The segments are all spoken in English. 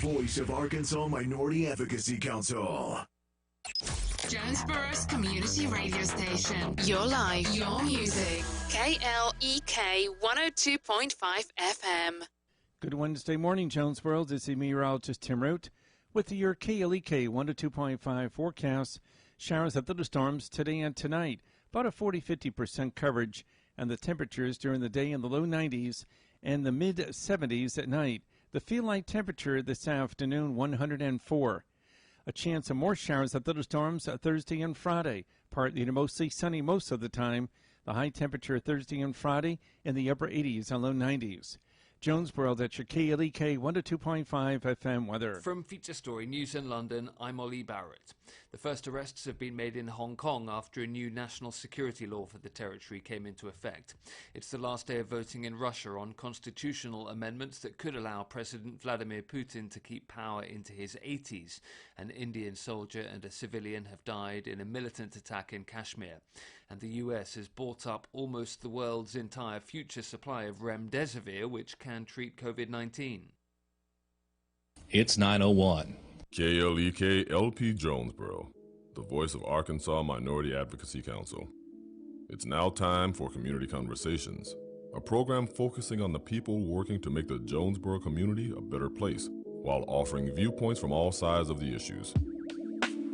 voice of Arkansas Minority Advocacy Council. Jonesboro's community radio station. Your life, your music. KLEK 102.5 FM. Good Wednesday morning, Jonesboro. This is meteorologist Tim Root with your KLEK 102.5 forecast. Showers and thunderstorms today and tonight. About a 40-50% coverage, and the temperatures during the day in the low 90s and the mid-70s at night. The feel-like temperature this afternoon, 104. A chance of more showers and thunderstorms Thursday and Friday. Partly to mostly sunny most of the time. The high temperature Thursday and Friday in the upper 80s and low 90s. Jonesboro, that's your KLEK 102.5 FM weather. From Feature Story News in London, I'm Ollie Barrett. The first arrests have been made in Hong Kong after a new national security law for the territory came into effect. It's the last day of voting in Russia on constitutional amendments that could allow President Vladimir Putin to keep power into his 80s. An Indian soldier and a civilian have died in a militant attack in Kashmir. And the US has bought up almost the world's entire future supply of remdesivir, which can treat COVID-19. It's 9:01. KLEK LP Jonesboro, the voice of Arkansas Minority Advocacy Council. It's now time for Community Conversations, a program focusing on the people working to make the Jonesboro community a better place, while offering viewpoints from all sides of the issues.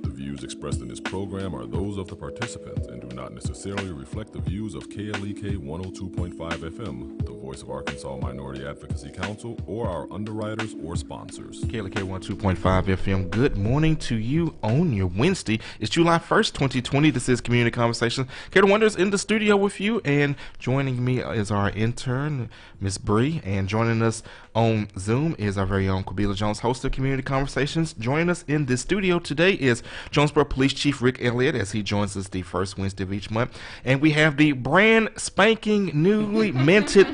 The views expressed in this program are those of the participants and do not necessarily reflect the views of KLEK 102.5 FM, the voice of Arkansas Minority Advocacy Council, or our underwriters or sponsors. KLEK 102.5 FM, good morning to you on your Wednesday. It's July 1st, 2020. This is Community Conversations. Kate Wonders in the studio with you, and joining me is our intern, Miss Bree, and joining us on Zoom is our very own Quabila Jones, host of Community Conversations. Joining us in the studio today is Jonesboro Police Chief Rick Elliott, as he joins us the first Wednesday of each month. And we have the brand spanking, newly minted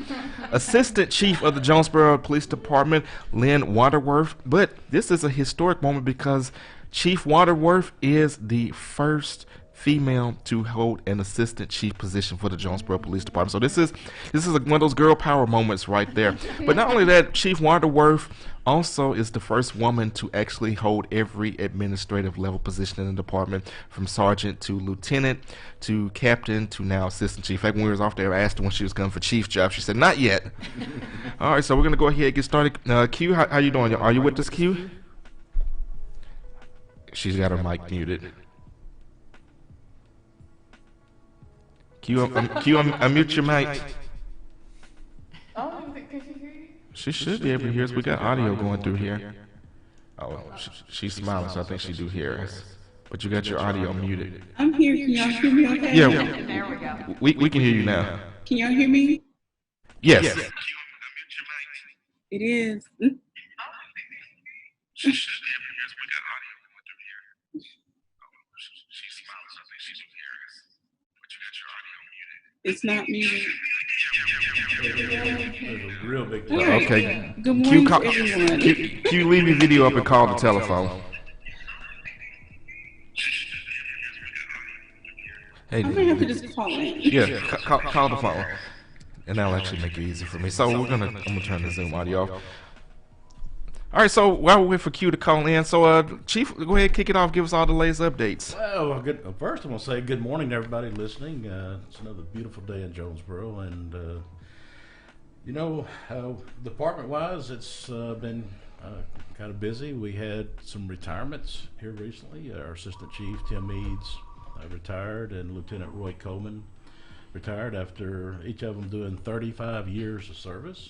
Assistant Chief of the Jonesboro Police Department, Lynn Waterworth. But this is a historic moment because Chief Waterworth is the first female to hold an assistant chief position for the Jonesboro Police Department. So this is one of those girl power moments right there. But not only that, Chief Waterworth also is the first woman to actually hold every administrative level position in the department, from sergeant to lieutenant to captain to now assistant chief. In fact, when we was off there, I asked her when she was coming for chief job. She said, not yet. All right, so we're going to go ahead and get started. Q, how you doing? Are you with us, Q? She's got her mic muted. Q, unmute your mic. Oh, can she hear you? She should be able to hear us. We got audio going through here. Oh, she's smiling, so I think she do hear us. But you got your audio muted. I'm here. Can y'all hear me okay? Yeah. There we go. We can hear you now. Can y'all hear me? Yes. It is. It's not muted. Real big All right. Okay. Good morning to everyone. Q, leave your video up and call the telephone. Hey, I'm gonna have to just call in. yeah, call the phone, and that'll actually make it easy for me. So I'm gonna turn the Zoom audio off. All right, so while we wait for Q to call in, so Chief, go ahead, kick it off. Give us all the latest updates. Well, good. First, I'm going to say good morning to everybody listening. It's another beautiful day in Jonesboro, and department-wise, it's been kind of busy. We had some retirements here recently. Our Assistant Chief, Tim Eads, retired, and Lieutenant Roy Coleman retired after each of them doing 35 years of service.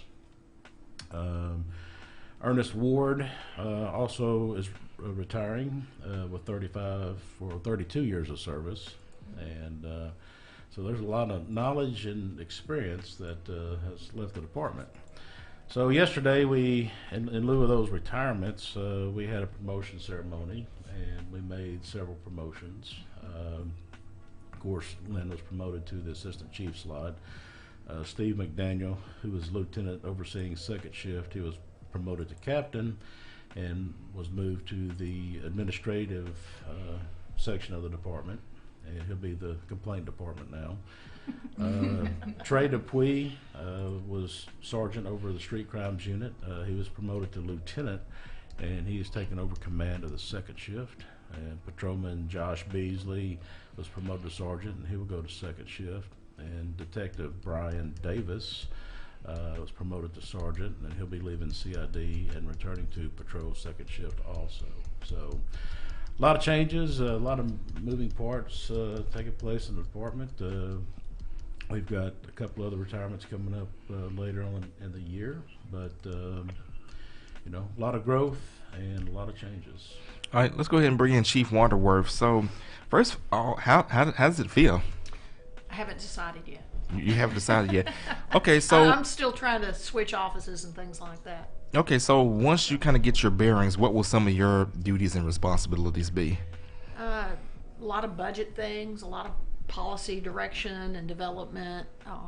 Ernest Ward also is retiring with 32 years of service, and so there's a lot of knowledge and experience that has left the department. So yesterday, we, in lieu of those retirements, we had a promotion ceremony, and we made several promotions. Of course, Lynn was promoted to the assistant chief slot. Steve McDaniel, who was lieutenant overseeing second shift, he was promoted to captain and was moved to the administrative section of the department, and he'll be the complaint department now. Trey Dupuy was sergeant over the street crimes unit. He was promoted to lieutenant, and he has taken over command of the second shift. And Patrolman Josh Beasley was promoted to sergeant, and he will go to second shift. And Detective Brian Davis was promoted to sergeant, and he'll be leaving CID and returning to patrol second shift also. So a lot of changes, a lot of moving parts taking place in the department. We've got a couple other retirements coming up later on in the year, but you know, a lot of growth and a lot of changes. All right, let's go ahead and bring in Chief Wanderworth. So, first of all, how does it feel? I haven't decided yet. You haven't decided yet. Okay, so I'm still trying to switch offices and things like that. Okay, so once you kind of get your bearings, what will some of your duties and responsibilities be? A lot of budget things, a lot of policy direction and development,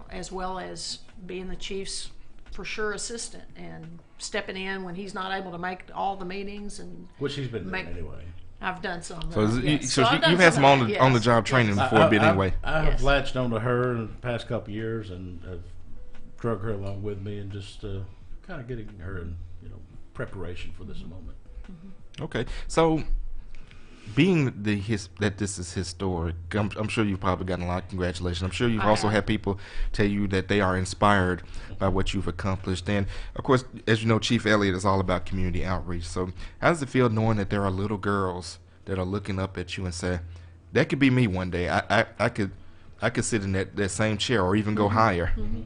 as well as being the chief's for sure assistant and stepping in when he's not able to make all the meetings, and which he's been doing anyway. I've done some. So you've had some on the job training before a bit anyway. I have latched onto her in the past couple of years and have drug her along with me and just kind of getting her in preparation for this moment. Mm-hmm. Okay, so being that this is historic, I'm sure you've probably gotten a lot of congratulations. I'm sure you've also had people tell you that they are inspired by what you've accomplished. And of course, as you know, Chief Elliott is all about community outreach. So how does it feel knowing that there are little girls that are looking up at you and say, that could be me one day. I could sit in that same chair or even go higher. Mm-hmm.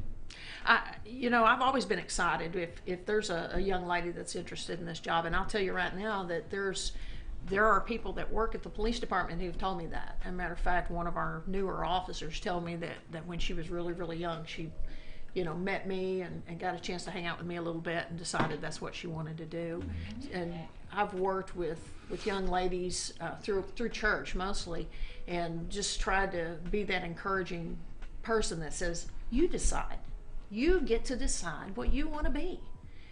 I've always been excited if there's a young lady that's interested in this job, and I'll tell you right now that there are people that work at the police department who've told me that. As a matter of fact, one of our newer officers told me that when she was really, really young, she, met me and got a chance to hang out with me a little bit and decided that's what she wanted to do. And I've worked with young ladies through church mostly, and just tried to be that encouraging person that says, you decide. You get to decide what you want to be.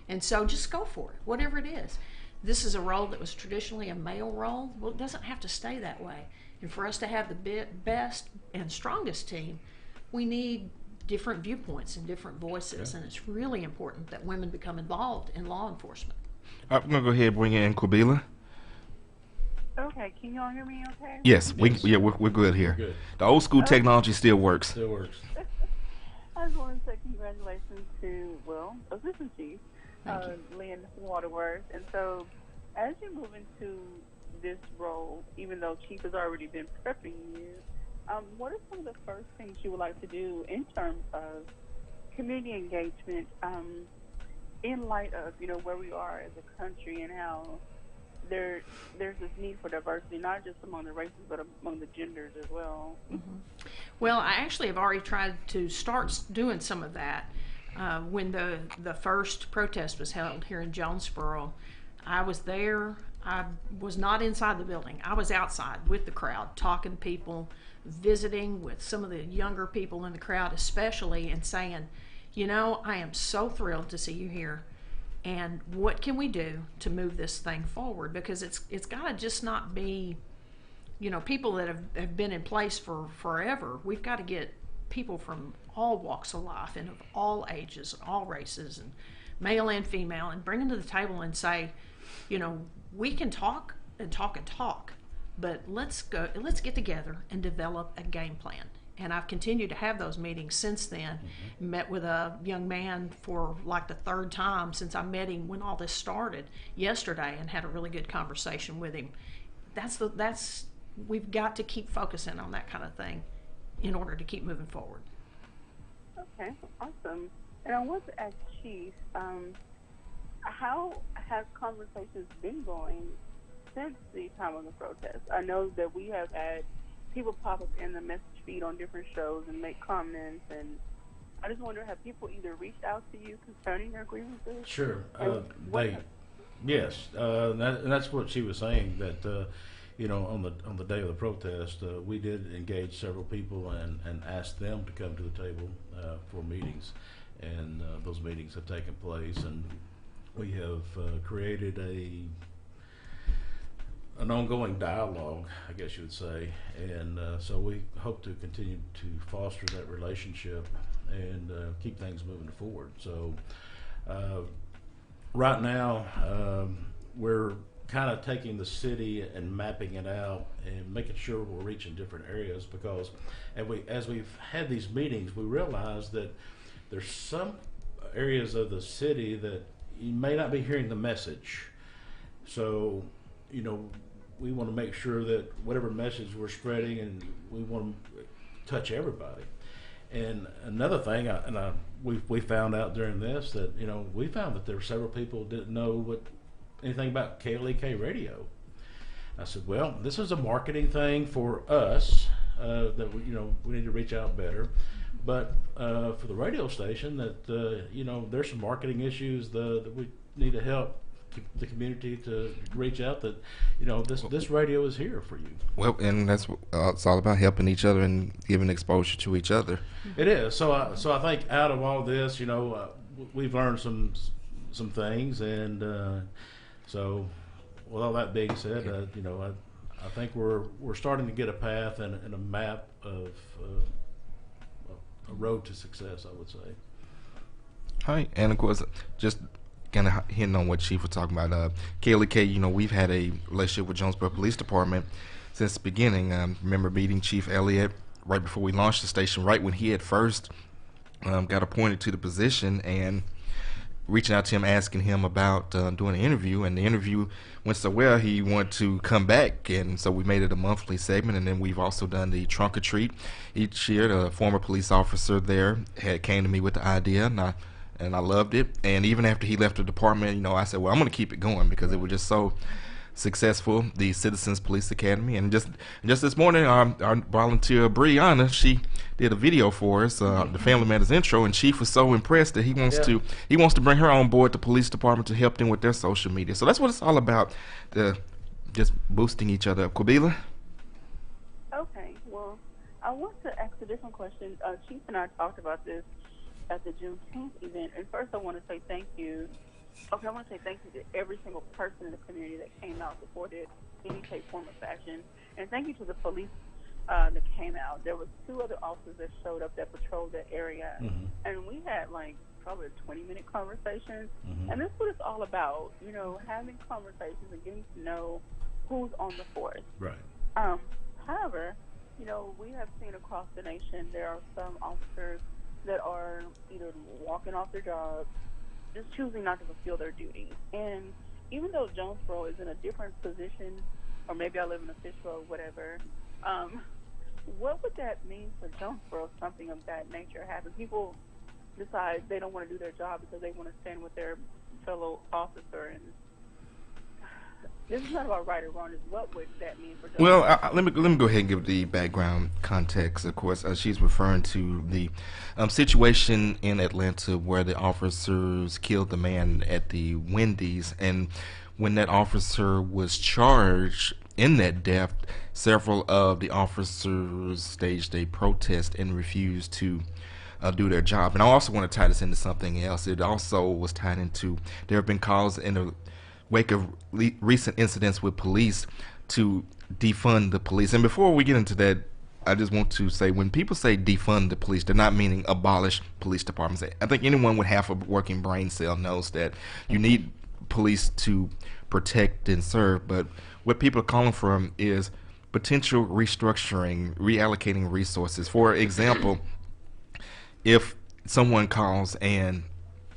And so just go for it, whatever it is. This is a role that was traditionally a male role. Well, it doesn't have to stay that way. And for us to have the best and strongest team, we need different viewpoints and different voices. And it's really important that women become involved in law enforcement. I'm going to go ahead and bring in Quabila. Okay, can you all hear me okay? Yes, we're good here. Good. The old school technology still works. Still works. I just want to say congratulations to, Assistant Chief Lynn Waterworth. And so, as you move into this role, even though Chief has already been prepping you, what are some of the first things you would like to do in terms of community engagement in light of, where we are as a country and how there's this need for diversity, not just among the races, but among the genders as well? Mm-hmm. Well, I actually have already tried to start doing some of that. When the first protest was held here in Jonesboro, I was there. I was not inside the building. I was outside with the crowd, talking to people, visiting with some of the younger people in the crowd especially, and saying, I am so thrilled to see you here. And what can we do to move this thing forward? Because it's got to just not be, people that have been in place for forever. We've got to get people from all walks of life and of all ages, all races, and male and female, and bring them to the table and say, we can talk and talk and talk, but let's get together and develop a game plan. And I've continued to have those meetings since then. Mm-hmm. Met with a young man for like the third time since I met him when all this started yesterday, and had a really good conversation with him. We've got to keep focusing on that kind of thing in order to keep moving forward. Okay, awesome. And I want to ask Chief, how have conversations been going since the time of the protest? I know that we have had people pop up in the message feed on different shows and make comments, and I just wonder, have people either reached out to you concerning their grievances? Sure. Yes, and that's what she was saying, that on the day of the protest, we did engage several people and asked them to come to the table for meetings, and those meetings have taken place, and we have created an ongoing dialogue, I guess you would say, and so we hope to continue to foster that relationship and keep things moving forward. So right now, we're kind of taking the city and mapping it out and making sure we're reaching different areas, because as we've had these meetings, we realize that there's some areas of the city that you may not be hearing the message. So, we want to make sure that whatever message we're spreading, and we want to touch everybody. And another thing, we found out during this that we found that there were several people who didn't know anything about KLEK radio. I said, well, this is a marketing thing for us that we need to reach out better. But for the radio station, that there's some marketing issues that we need to help the community to reach out, that this radio is here for you. Well, and that's it's all about helping each other and giving exposure to each other. It is. So I think out of all this, we've learned some things, and so with all that being said, I think we're starting to get a path and a map of a road to success, I would say. All right, and of course, just kind of hitting on what Chief was talking about, KLEK, we've had a relationship with Jonesboro Police Department since the beginning. Remember meeting Chief Elliott right before we launched the station, right when he had first got appointed to the position, and reaching out to him, asking him about doing an interview, and the interview went so well he wanted to come back, and so we made it a monthly segment. And then we've also done the trunk or treat each year. A former police officer there came to me with the idea, and I loved it. And even after he left the department, I said, well, I'm going to keep it going, because it was just so successful, the Citizens Police Academy. And just this morning, our volunteer Brianna, she did a video for us, the Family Matters intro, and Chief was so impressed that he wants to bring her on board the police department to help them with their social media. So that's what it's all about, just boosting each other up. Quabila? Okay, well, I want to ask a different question. Chief and I talked about this at the Juneteenth event, and first I want to say thank you. Okay, I want to say thank you to every single person in the community that came out, supported any shape, form, or fashion, and thank you to the police that came out. There was 2 other officers that showed up that patrolled that area, and we had probably a 20-minute conversation, and that's what it's all about, having conversations and getting to know who's on the force. Right. However, we have seen across the nation there are some officers that are either walking off their jobs, just choosing not to fulfill their duties. And even though Jonesboro is in a different position, or maybe I live in a Fishbowl, whatever, what would that mean for Jonesboro if something of that nature happens? People decide they don't want to do their job because they want to stand with their fellow officer, and this is not about right or wrong. It's what would that mean for Jonesboro? Well, let me go ahead and give the background context. Of course, she's referring to the situation in Atlanta where the officers killed the man at the Wendy's, and when that officer was charged in that death, several of the officers staged a protest and refused to do their job. And I also want to tie this into something else. It also was tied into, there have been calls in the wake of recent incidents with police to defund the police. And before we get into that, I just want to say, when people say defund the police, they're not meaning abolish police departments. I think anyone with half a working brain cell knows that you need police to protect and serve, but what people are calling from is potential restructuring, reallocating resources. For example, if someone calls and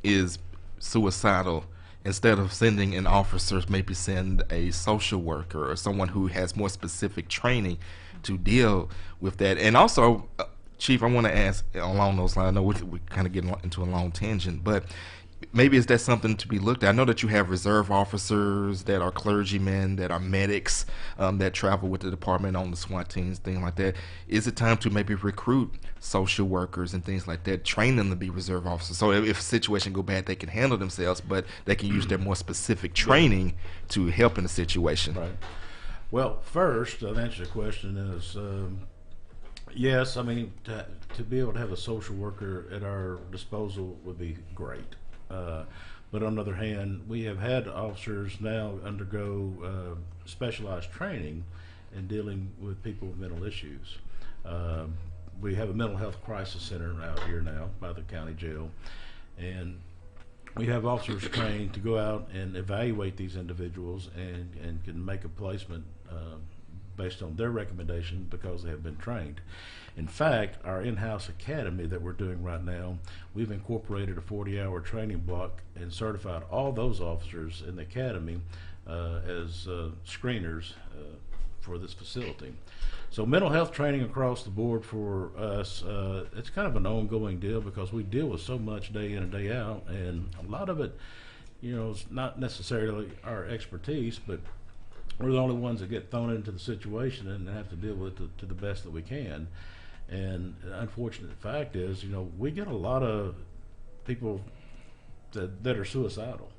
is suicidal, instead of sending an officer, maybe send a social worker or someone who has more specific training to deal with that. And also, Chief, I want to ask along those lines, I know we're kind of getting into a long tangent, but maybe is that something to be looked at? I know that you have reserve officers that are clergymen, that are medics, that travel with the department on the SWAT teams, things like that. Is it time to maybe recruit social workers and things like that, train them to be reserve officers, so if a situation go bad, they can handle themselves, but they can use their more specific training to help in the situation? Right. Well, first, to answer the question is, yes, I mean, to be able to have a social worker at our disposal would be great. But on the other hand, we have had officers now undergo specialized training in dealing with people with mental issues. We have a mental health crisis center out here now by the county jail, and we have officers trained to go out and evaluate these individuals and can make a placement based on their recommendation because they have been trained. In fact, our in-house academy that we're doing right now, we've incorporated a 40-hour training block and certified all those officers in the academy as screeners for this facility. So mental health training across the board for us, it's kind of an ongoing deal because we deal with so much day in and day out, and a lot of it, it's not necessarily our expertise, but we're the only ones that get thrown into the situation and have to deal with it to the best that we can. And the unfortunate fact is, we get a lot of people that are suicidal.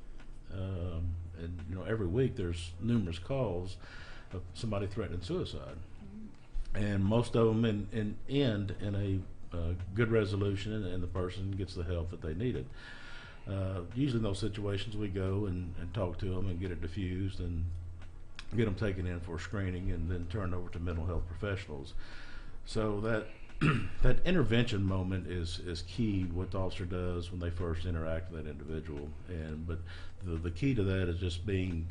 And, every week there's numerous calls of somebody threatening suicide. And most of them end in a good resolution, and the person gets the help that they needed. Usually in those situations we go and talk to them and get it diffused and get them taken in for screening and then turned over to mental health professionals. So that intervention moment is key, what the officer does when they first interact with that individual. But the key to that is just being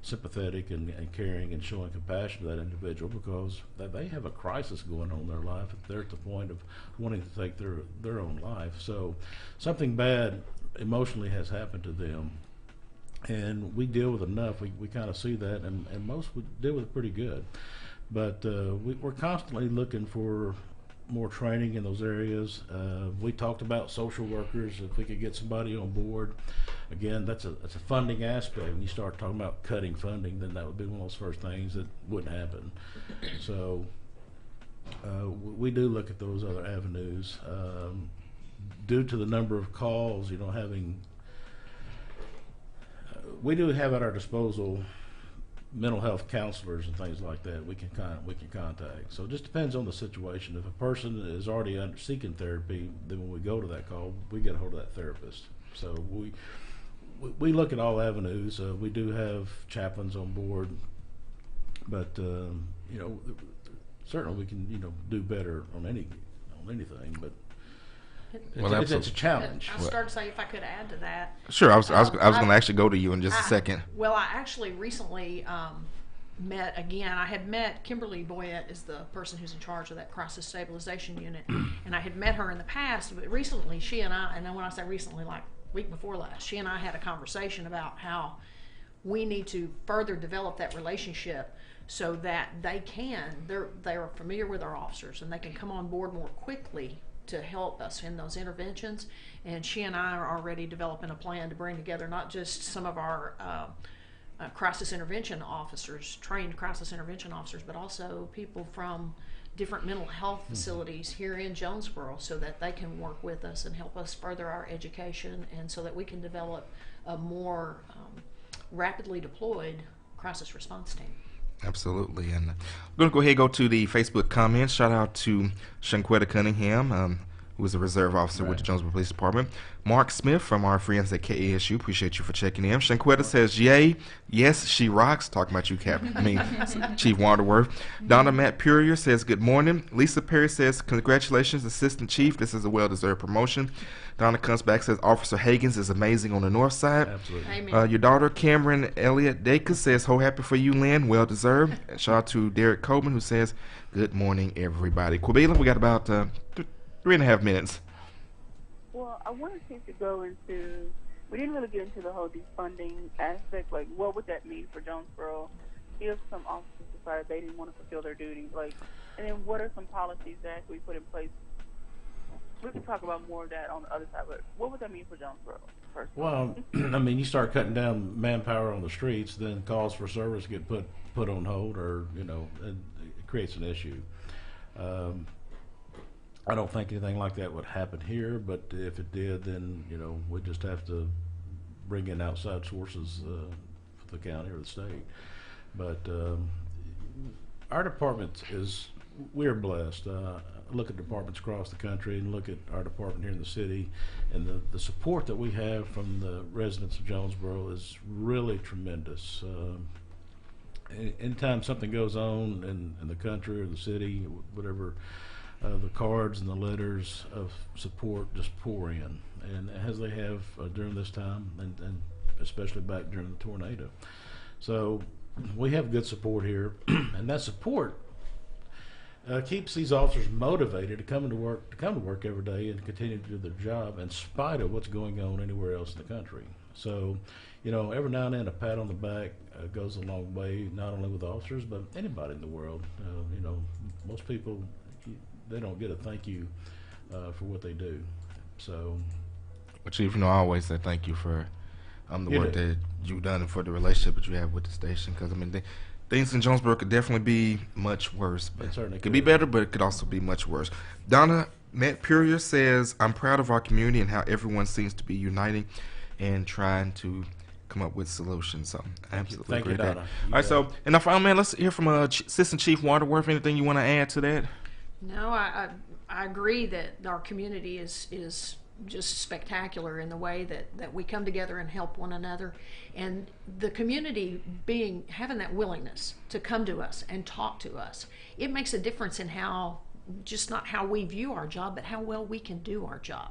sympathetic and caring and showing compassion to that individual because they have a crisis going on in their life. They're at the point of wanting to take their own life. So something bad emotionally has happened to them. And we deal with enough. We kind of see that, and most we deal with it pretty good. But we're constantly looking for more training in those areas. We talked about social workers. If we could get somebody on board, again, that's a funding aspect. When you start talking about cutting funding, then that would be one of those first things that wouldn't happen. So we do look at those other avenues. Due to the number of calls, we do have at our disposal mental health counselors and things like that we can contact. So it just depends on the situation. If a person is already seeking therapy, then when we go to that call, we get a hold of that therapist. So we look at all avenues. We do have chaplains on board, but certainly we can do better on anything. But it's a challenge. I started to say if I could add to that. Sure, I was going to actually go to you in just a second. Well, I actually recently met again. I had met Kimberly Boyette is the person who's in charge of that crisis stabilization unit, and I had met her in the past. But recently, she and I, and when I say recently, like week before last, she and I had a conversation about how we need to further develop that relationship so that they're familiar with our officers and they can come on board more quickly to help us in those interventions. And she and I are already developing a plan to bring together not just some of our crisis intervention officers, trained crisis intervention officers, but also people from different mental health facilities here in Jonesboro so that they can work with us and help us further our education and so that we can develop a more rapidly deployed crisis response team. Absolutely. And I'm going to go ahead and go to the Facebook comments. Shout out to Shanquetta Cunningham, who is a reserve officer with the Jonesboro Police Department. Mark Smith from our friends at KASU. Appreciate you for checking in. Shanquetta says, yay, yes, she rocks. Talking about you, Chief Wanderworth. Donna Matt Purier says, good morning. Lisa Perry says, congratulations, Assistant Chief. This is a well-deserved promotion. Donna comes back, says, Officer Hagens is amazing on the north side. Absolutely. Your daughter, Cameron Elliott Dacus, says, ho happy for you, Lynn. Well-deserved. Shout out to Derek Coleman, who says, good morning, everybody. Quabila, we got about 3.5 minutes. Well, I wanted to go into, we didn't really get into the whole defunding aspect, like what would that mean for Jonesboro if some officers decided they didn't want to fulfill their duties, and then what are some policies that we put in place? We can talk about more of that on the other side, but what would that mean for Jonesboro? Well, you start cutting down manpower on the streets, then calls for service get put on hold, or it creates an issue. I don't think anything like that would happen here, but if it did, then we just have to bring in outside sources for the county or the state. But our department we're blessed. Look at departments across the country and look at our department here in the city, and the support that we have from the residents of Jonesboro is really tremendous. Anytime something goes on in the country or the city, whatever, the cards and the letters of support just pour in. and as they have during this time, and especially back during the tornado. So we have good support here, and that support keeps these officers motivated to come to work every day and continue to do their job in spite of what's going on anywhere else in the country. So, every now and then a pat on the back goes a long way, not only with officers but anybody in the world. Most people, they don't get a thank you for what they do. So, but Chief, I always say thank you for the work that you've done and for the relationship that you have with the station. Because things in Jonesboro could definitely be much worse. But it certainly could be better, but it could also be much worse. Donna Matt Purier says, "I'm proud of our community and how everyone seems to be uniting and trying to come up with solutions." So, absolutely Thank you, agree with Donna. that. All right, so, and our final man, let's hear from Assistant Chief Waterworth. Anything you want to add to that? No, I agree that our community is just spectacular in the way that we come together and help one another, and the community having that willingness to come to us and talk to us, it makes a difference in just not how we view our job, but how well we can do our job.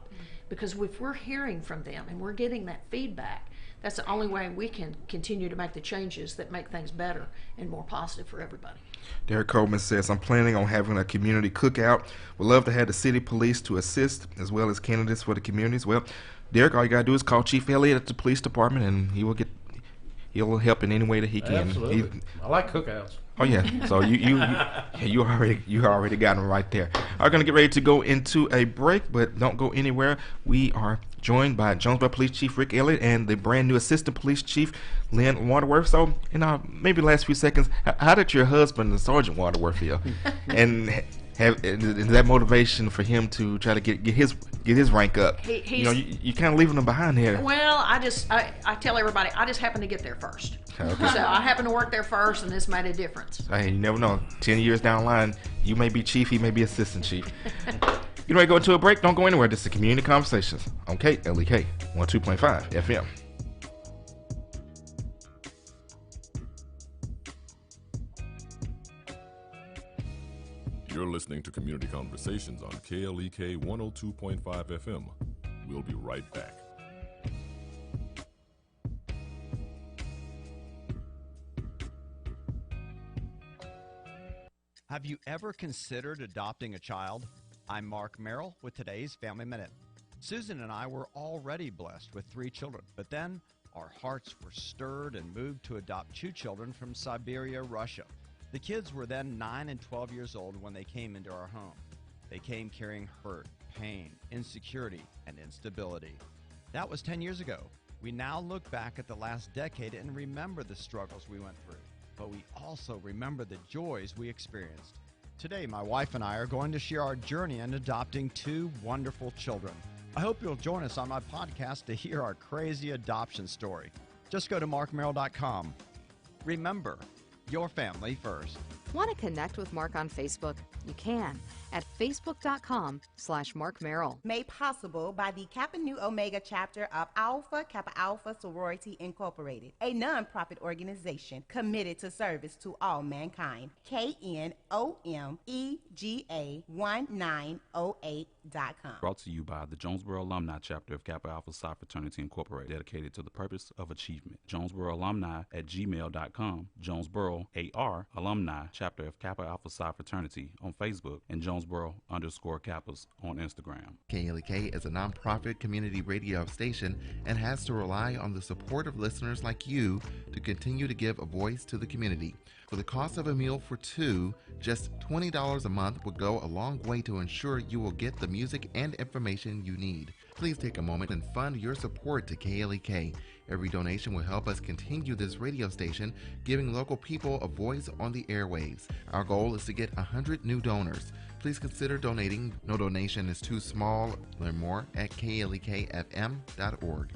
Because if we're hearing from them and we're getting that feedback, that's the only way we can continue to make the changes that make things better and more positive for everybody. Derek Coleman says, "I'm planning on having a community cookout. Would love to have the city police to assist as well as candidates for the communities." Well, Derek, all you gotta do is call Chief Elliott at the police department, and he'll help in any way that he can. Absolutely. I like cookouts. Oh yeah, so you already got him right there. I'm gonna get ready to go into a break, but don't go anywhere. We are joined by Jonesboro Police Chief Rick Elliott and the brand new Assistant Police Chief Lynn Waterworth. So, maybe the last few seconds, how did your husband, Sergeant Waterworth, feel? And is that motivation for him to try to get his rank up? You kind of leaving him behind here. Well, I tell everybody, I just happened to get there first. Okay. So I happened to work there first, and this made a difference. Hey, you never know. 10 years down the line, you may be chief, he may be assistant chief. You ready to go into a break? Don't go anywhere. This is Community Conversations on KLEK 102.5 FM. You're listening to Community Conversations on KLEK 102.5 FM. We'll be right back. Have you ever considered adopting a child? I'm Mark Merrill with today's Family Minute. Susan and I were already blessed with 3 children, but then our hearts were stirred and moved to adopt 2 children from Siberia, Russia. The kids were then 9 and 12 years old when they came into our home. They came carrying hurt, pain, insecurity, and instability. That was 10 years ago. We now look back at the last decade and remember the struggles we went through, but we also remember the joys we experienced. Today, my wife and I are going to share our journey in adopting 2 wonderful children. I hope you'll join us on my podcast to hear our crazy adoption story. Just go to markmerrill.com. Remember, your family first. Want to connect with Mark on Facebook? You can at facebook.com/Mark Merrill. Made possible by the Kappa Nu Omega chapter of Alpha Kappa Alpha Sorority Incorporated, a nonprofit organization committed to service to all mankind. KNOMEGA1908.com. Brought to you by the Jonesboro Alumni chapter of Kappa Alpha Psi Fraternity Incorporated, dedicated to the purpose of achievement. Jonesboro Alumni at gmail.com. Jonesboro AR Alumni chapter of Kappa Alpha Psi Fraternity on Facebook, and Jonesboro_Kappas on Instagram. KLEK is a nonprofit community radio station and has to rely on the support of listeners like you to continue to give a voice to the community. For the cost of a meal for 2, just $20 a month would go a long way to ensure you will get the music and information you need. Please take a moment and fund your support to KLEK. Every donation will help us continue this radio station, giving local people a voice on the airwaves. Our goal is to get 100 new donors. Please consider donating. No donation is too small. Learn more at klekfm.org.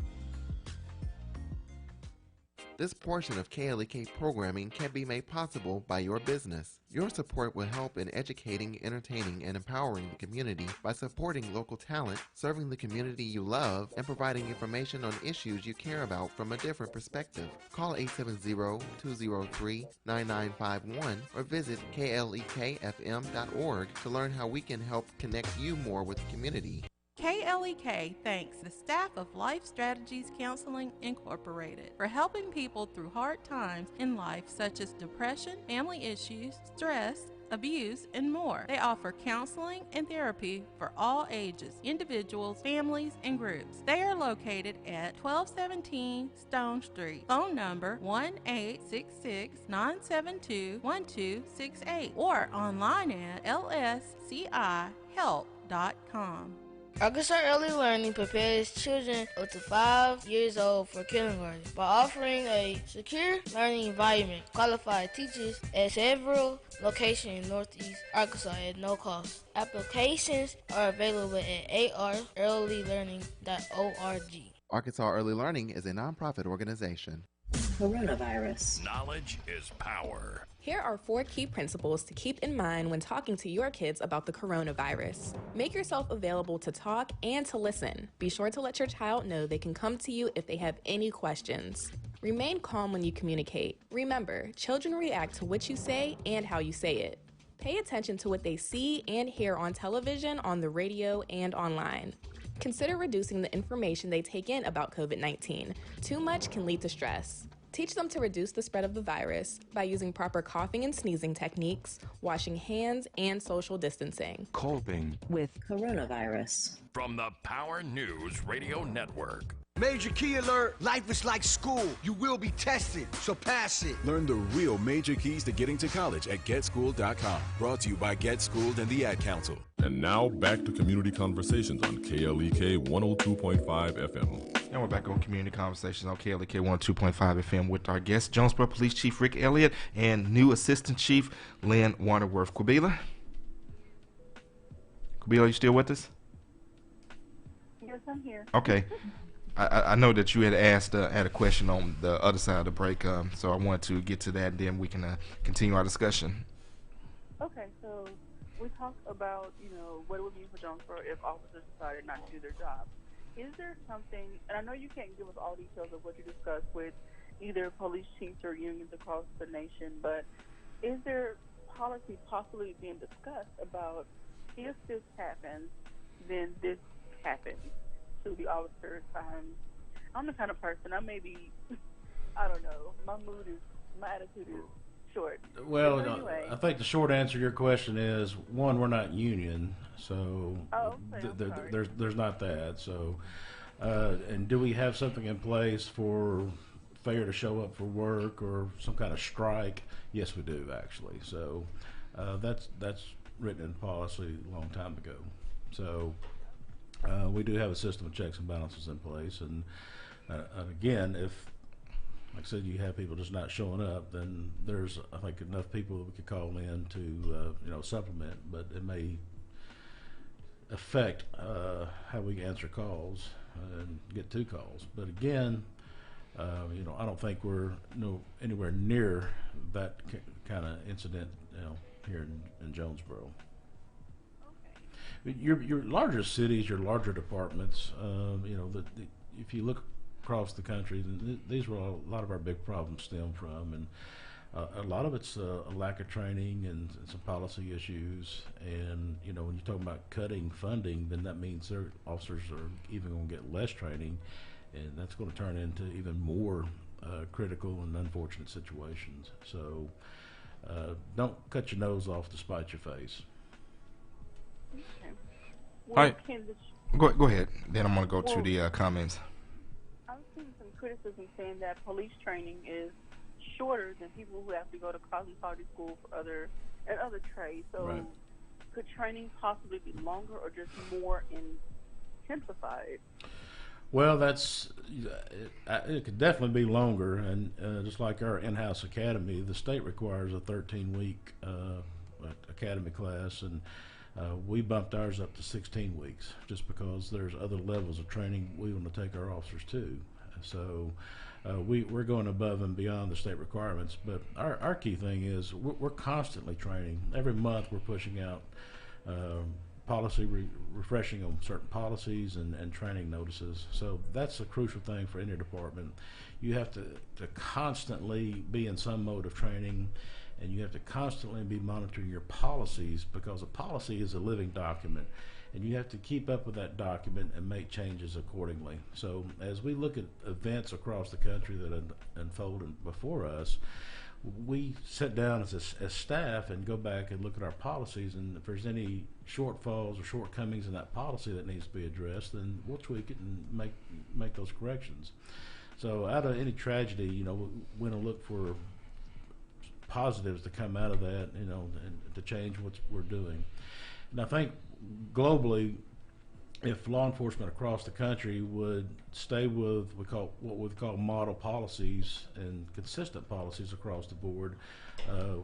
This portion of KLEK programming can be made possible by your business. Your support will help in educating, entertaining, and empowering the community by supporting local talent, serving the community you love, and providing information on issues you care about from a different perspective. Call 870-203-9951 or visit klekfm.org to learn how we can help connect you more with the community. KLEK thanks the staff of Life Strategies Counseling Incorporated for helping people through hard times in life such as depression, family issues, stress, abuse, and more. They offer counseling and therapy for all ages, individuals, families, and groups. They are located at 1217 Stone Street. Phone number 1-866-972-1268 or online at lscihelp.com. Arkansas Early Learning prepares children up to 5 years old for kindergarten by offering a secure learning environment, qualified teachers at several locations in Northeast Arkansas at no cost. Applications are available at arearlylearning.org. Arkansas Early Learning is a nonprofit organization. Coronavirus. Knowledge is power. Here are 4 key principles to keep in mind when talking to your kids about the coronavirus. Make yourself available to talk and to listen. Be sure to let your child know they can come to you if they have any questions. Remain calm when you communicate. Remember, children react to what you say and how you say it. Pay attention to what they see and hear on television, on the radio, and online. Consider reducing the information they take in about COVID-19. Too much can lead to stress. Teach them to reduce the spread of the virus by using proper coughing and sneezing techniques, washing hands, and social distancing. Coping with coronavirus. From the Power News Radio Network. Major key alert, life is like school. You will be tested, so pass it. Learn the real major keys to getting to college at GetSchooled.com. Brought to you by Get Schooled and the Ad Council. And now back to Community Conversations on KLEK 102.5 FM. And we're back on Community Conversations on KLEK 102.5 FM with our guest, Jonesboro Police Chief Rick Elliott and new Assistant Chief Lynn Waterworth. Quabila, you still with us? Yes, I'm here. Okay. I know that you had asked, had a question on the other side of the break, so I wanted to get to that, and then we can continue our discussion. Okay, so we talked about, what it would mean for Jonesboro if officers decided not to do their job. Is there something, and I know you can't give us all details of what you discussed with either police chiefs or unions across the nation, but is there policy possibly being discussed about if this happens, then this happens to the officers? I'm the kind of person, I may be, I don't know, my attitude is short. Well, anyway. I think the short answer to your question is, one, we're not union, so there's not that. So, and do we have something in place for failure to show up for work or some kind of strike? Yes, we do, actually. So that's written in policy a long time ago. So we do have a system of checks and balances in place, and again, if, like I said, you have people just not showing up, then there's, I think, enough people that we could call in to supplement, but it may affect how we answer calls and get to calls. But again, I don't think we're anywhere near that kind of incident here in Jonesboro. Your larger cities, your larger departments, if you look across the country, these were a lot of our big problems stem from, and a lot of it's a lack of training and some policy issues. And when you're talking about cutting funding, then that means their officers are even going to get less training, and that's going to turn into even more critical and unfortunate situations. So don't cut your nose off to spite your face. Okay. All right. Go ahead. Then I'm going to go to the comments. I've seen some criticism saying that police training is shorter than people who have to go to cosmetology school for other trades. So right. Could training possibly be longer or just more intensified? Well, it could definitely be longer, and just like our in-house academy, the state requires a 13-week academy class, and we bumped ours up to 16 weeks just because there's other levels of training we want to take our officers to. So we're going above and beyond the state requirements, but our key thing is we're constantly training. Every month we're pushing out policy, refreshing on certain policies and training notices. So that's a crucial thing for any department. You have to constantly be in some mode of training and you have to constantly be monitoring your policies, because a policy is a living document, and you have to keep up with that document and make changes accordingly. So as we look at events across the country that unfold before us, we sit down as staff and go back and look at our policies, and if there's any shortfalls or shortcomings in that policy that needs to be addressed, then we'll tweak it and make those corrections. So out of any tragedy, you know, we're going to look for positives to come out of that, you know, and to change what we're doing. And I think globally, if law enforcement across the country would stay with what we call model policies and consistent policies across the board,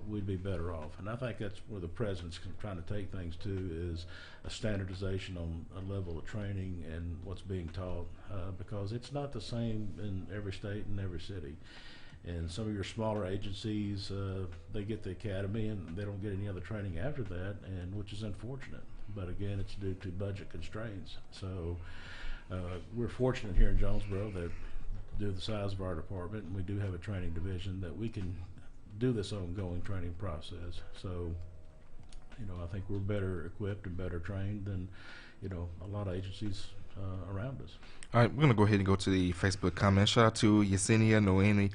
we'd be better off. And I think that's where the president's trying to take things to, is a standardization on a level of training and what's being taught, because it's not the same in every state and every city. And some of your smaller agencies, they get the academy and they don't get any other training after that, and which is unfortunate. But again, it's due to budget constraints. So we're fortunate here in Jonesboro that, due to the size of our department, and we do have a training division, that we can do this ongoing training process. So, you know, I think we're better equipped and better trained than, you know, a lot of agencies around us. All right, we're going to go ahead and go to the Facebook comments. Shout out to Yesenia Noemi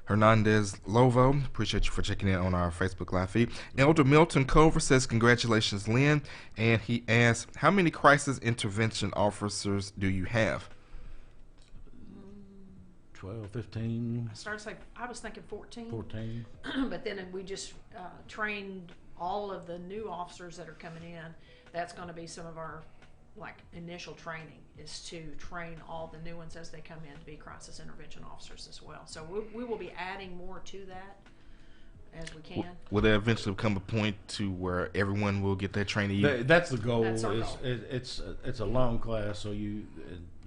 Hernandez Lovo. Appreciate you for checking in on our Facebook Live feed. Elder Milton Culver says, congratulations, Lynn. And he asks, how many crisis intervention officers do you have? 12, 15. I was thinking 14. 14. But then we just trained all of the new officers that are coming in. That's going to be some of our initial training, is to train all the new ones as they come in to be crisis intervention officers as well. So we will be adding more to that as we can. Will there eventually come a point to where everyone will get that training? That's the goal. That's our goal. It's a long class, so you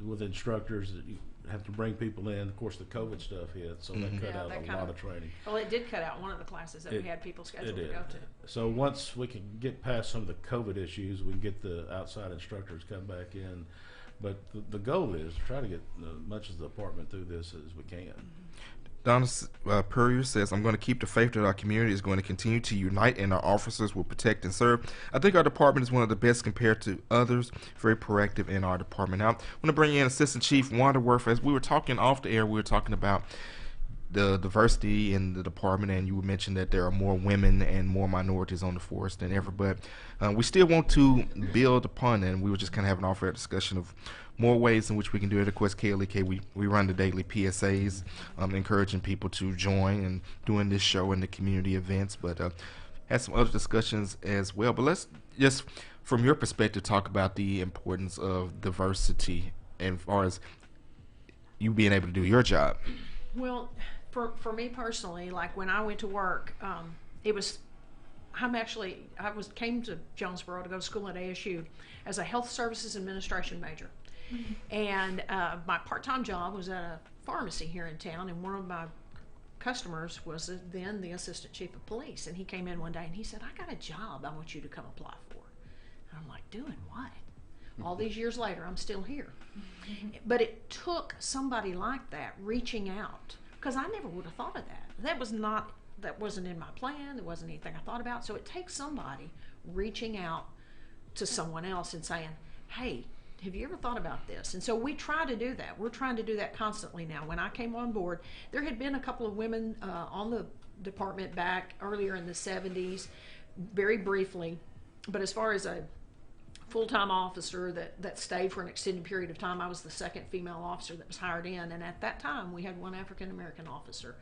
with instructors that you have to bring people in. Of course, the COVID stuff hit, so that cut out a lot of training. Well, it did cut out one of the classes that we had people scheduled to go to. So once we can get past some of the COVID issues, we can get the outside instructors come back in. But the goal is to try to get as much of the department through this as we can. Donna Purrier says, I'm going to keep the faith that our community is going to continue to unite and our officers will protect and serve. I think our department is one of the best compared to others, very proactive in our department. Now, I want to bring in Assistant Chief Wanda Worth. As we were talking off the air, we were talking about the diversity in the department, and you mentioned that there are more women and more minorities on the force than ever, but we still want to build upon that, and we were just kind of having an off-air discussion of more ways in which we can do it. Of course, KLEK, we run the daily PSAs, encouraging people to join and doing this show and the community events, but had some other discussions as well. But let's just, from your perspective, talk about the importance of diversity as far as you being able to do your job. Well, for me personally, like when I went to work, came to Jonesboro to go to school at ASU as a health services administration major. Mm-hmm. And my part-time job was at a pharmacy here in town, and one of my customers was then the assistant chief of police. And he came in one day and he said, I got a job I want you to come apply for. And I'm like, doing what? All these years later, I'm still here. But it took somebody like that reaching out, because I never would have thought of that. That wasn't in my plan. There wasn't anything I thought about. So it takes somebody reaching out to someone else and saying, hey, have you ever thought about this? And so we try to do that. We're trying to do that constantly now. When I came on board, there had been a couple of women on the department back earlier in the 70s, very briefly. But as far as a full-time officer that stayed for an extended period of time, I was the second female officer that was hired in. And at that time, we had one African-American officer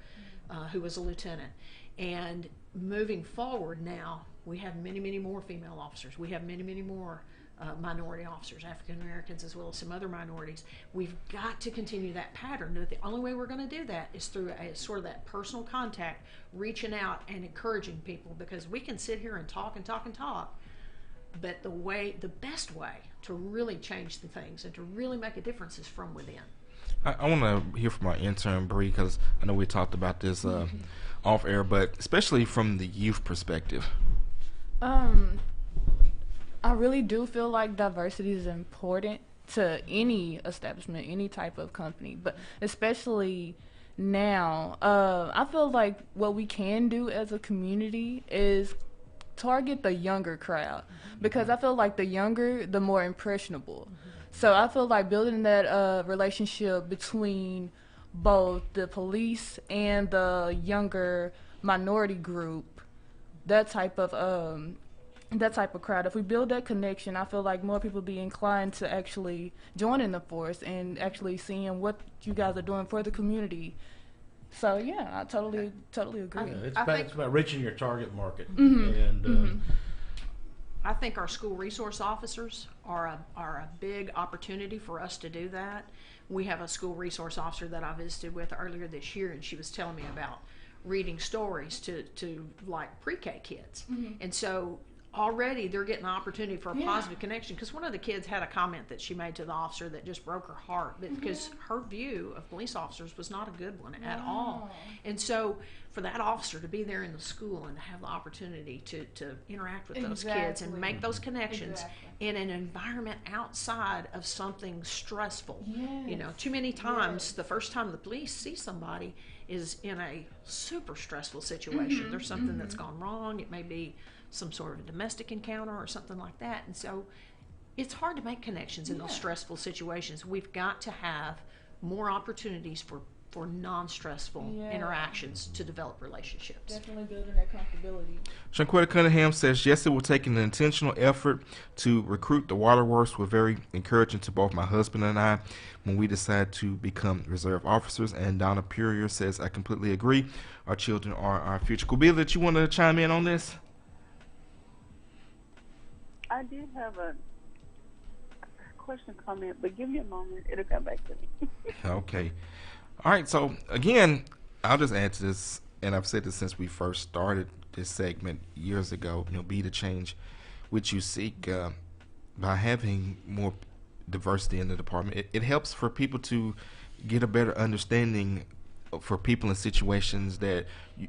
who was a lieutenant. And moving forward now, we have many, many more female officers. We have many, many more minority officers, African Americans, as well as some other minorities. We've got to continue that pattern. The only way we're going to do that is through sort of that personal contact, reaching out and encouraging people, because we can sit here and talk and talk and talk, but the best way to really change the things and to really make a difference is from within. I want to hear from our intern, Bree, because I know we talked about this off air, but especially from the youth perspective. I really do feel like diversity is important to any establishment, any type of company, but especially now. I feel like what we can do as a community is target the younger crowd, because I feel like the younger, the more impressionable. So I feel like building that relationship between both the police and the younger minority group, that type of crowd. If we build that connection, I feel like more people be inclined to actually join in the force and actually seeing what you guys are doing for the community. So yeah, I totally agree. Yeah, it's about reaching your target market, I think our school resource officers are a big opportunity for us to do that. We have a school resource officer that I visited with earlier this year, and she was telling me about reading stories to like pre-K kids. And so already they're getting an opportunity for a positive connection, because one of the kids had a comment that she made to the officer that just broke her heart, because her view of police officers was not a good one at all. And so for that officer to be there in the school and to have the opportunity to interact with those kids and make those connections in an environment outside of something stressful. You know, too many times the first time the police see somebody is in a super stressful situation. There's something that's gone wrong. It may be some sort of a domestic encounter or something like that. And so it's hard to make connections in those stressful situations. We've got to have more opportunities for non-stressful interactions to develop relationships. Definitely building that comfortability. Shanquetta Cunningham says, yes, it will take an intentional effort to recruit. The waterworks were very encouraging to both my husband and I when we decided to become reserve officers. And Donna Purier says, I completely agree. Our children are our future. Kubila, that you want to chime in on this? I did have a question, comment, but give me a moment. It'll come back to me. Okay. All right. So, again, I'll just add to this, and I've said this since we first started this segment years ago, be the change which you seek by having more diversity in the department. It helps for people to get a better understanding for people in situations that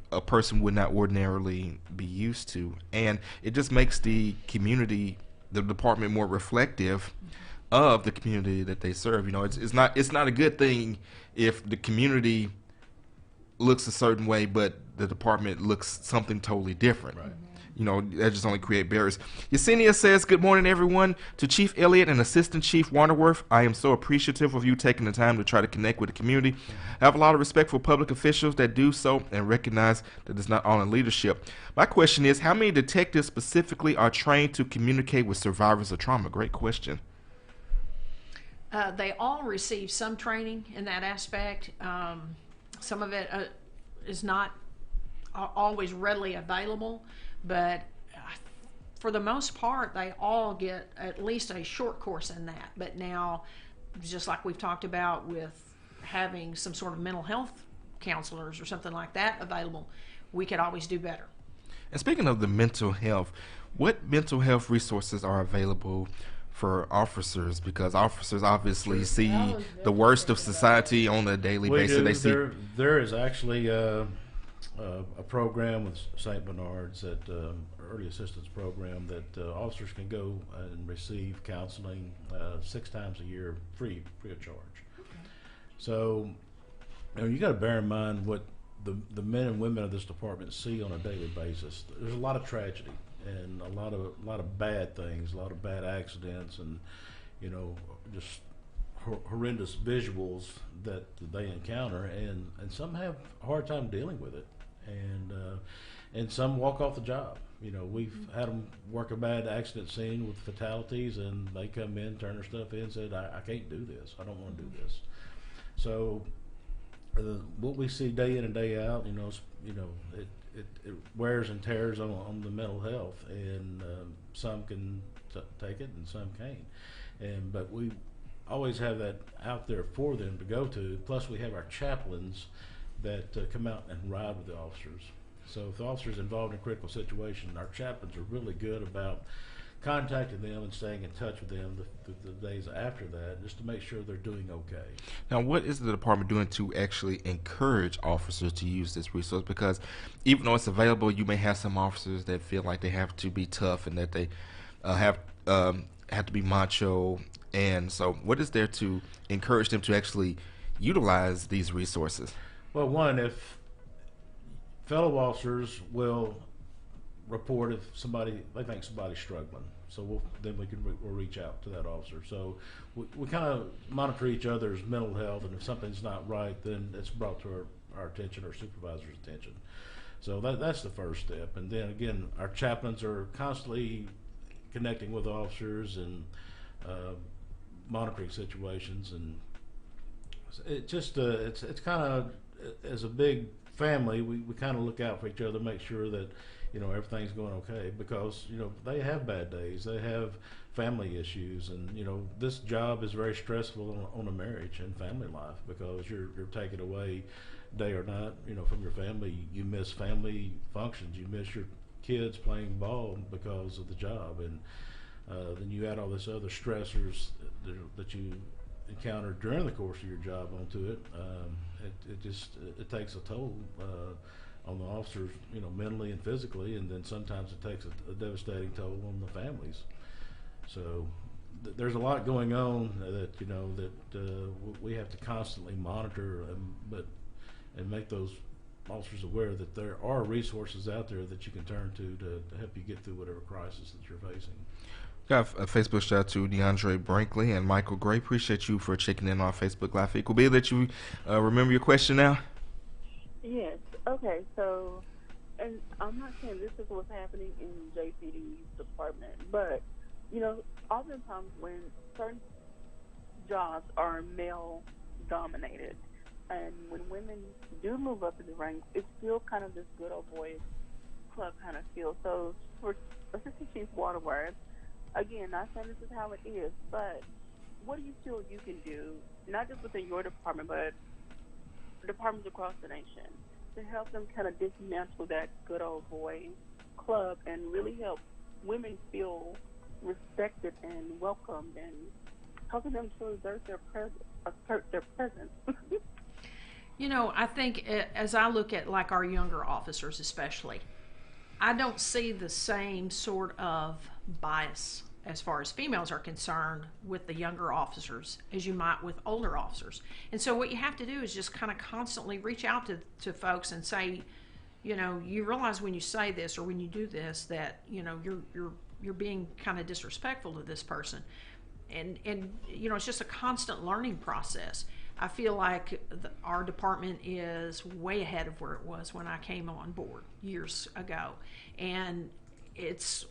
a person would not ordinarily be used to. And it just makes the community, the department, more reflective of the community that they serve. It's not a good thing if the community looks a certain way, but the department looks something totally different. Right. That just only create barriers. Yesenia says, good morning, everyone. To Chief Elliott and Assistant Chief Waterworth, I am so appreciative of you taking the time to try to connect with the community. I have a lot of respect for public officials that do so and recognize that it's not all in leadership. My question is, how many detectives specifically are trained to communicate with survivors of trauma? Great question. They all receive some training in that aspect. Some of it is not always readily available, but for the most part, they all get at least a short course in that. But now, just like we've talked about with having some sort of mental health counselors or something like that available, we could always do better. And speaking of the mental health, what mental health resources are available for officers? Because officers obviously see the worst of society on a daily basis. There is actually a program with St. Bernard's, early assistance program, that officers can go and receive counseling 6 times a year, free of charge. Okay. So you got to bear in mind what the men and women of this department see on a daily basis. There's a lot of tragedy and a lot of bad things, a lot of bad accidents, and just horrendous visuals that they encounter, and some have a hard time dealing with it, and some walk off the job. We've had them work a bad accident scene with fatalities, and they come in, turn their stuff in, and said, I can't do this, I don't want to do this. So what we see day in and day out, it wears and tears on the mental health, and some can take it and some can't. But we always have that out there for them to go to. Plus, we have our chaplains that come out and ride with the officers. So if the officer's involved in a critical situation, our chaplains are really good about contacting them and staying in touch with them the days after that, just to make sure they're doing okay. Now, what is the department doing to actually encourage officers to use this resource? Because even though it's available, you may have some officers that feel like they have to be tough and that they have to be macho. And so what is there to encourage them to actually utilize these resources? Well, one, if fellow officers will report if they think somebody's struggling, so then we'll reach out to that officer. So we kind of monitor each other's mental health, and if something's not right, then it's brought to our attention, our supervisor's attention. So that's the first step. And then again, our chaplains are constantly connecting with officers and monitoring situations, and it just it's kind of, as a big family, we kind of look out for each other, make sure that everything's going okay, because they have bad days, they have family issues, and this job is very stressful on a marriage and family life, because you're taken away day or night from your family. You miss family functions, you miss your kids playing ball because of the job, and then you add all this other stressors that you encounter during the course of your job onto it. It takes a toll on the officers, mentally and physically, and then sometimes it takes a devastating toll on the families. So there's a lot going on that we have to constantly monitor, and make those officers aware that there are resources out there that you can turn to help you get through whatever crisis that you're facing. Got a Facebook shout out to DeAndre Brinkley and Michael Gray. Appreciate you for checking in on Facebook Live. It could be that you remember your question now. Yes. Okay. So, and I'm not saying this is what's happening in JCD's department, but oftentimes when certain jobs are male dominated, and when women do move up in the ranks, it's still kind of this good old boys club kind of feel. So for Assistant Chief Waterworth, again, not saying this is how it is, but what do you feel you can do, not just within your department, but departments across the nation, to help them kind of dismantle that good old boy club and really help women feel respected and welcomed, and helping them to assert their presence? I think as I look at like our younger officers especially, I don't see the same sort of bias as far as females are concerned with the younger officers as you might with older officers. And so what you have to do is just kind of constantly reach out to folks and say, you realize when you say this or when you do this that you're being kind of disrespectful to this person, and it's just a constant learning process. I feel like our department is way ahead of where it was when I came on board years ago. And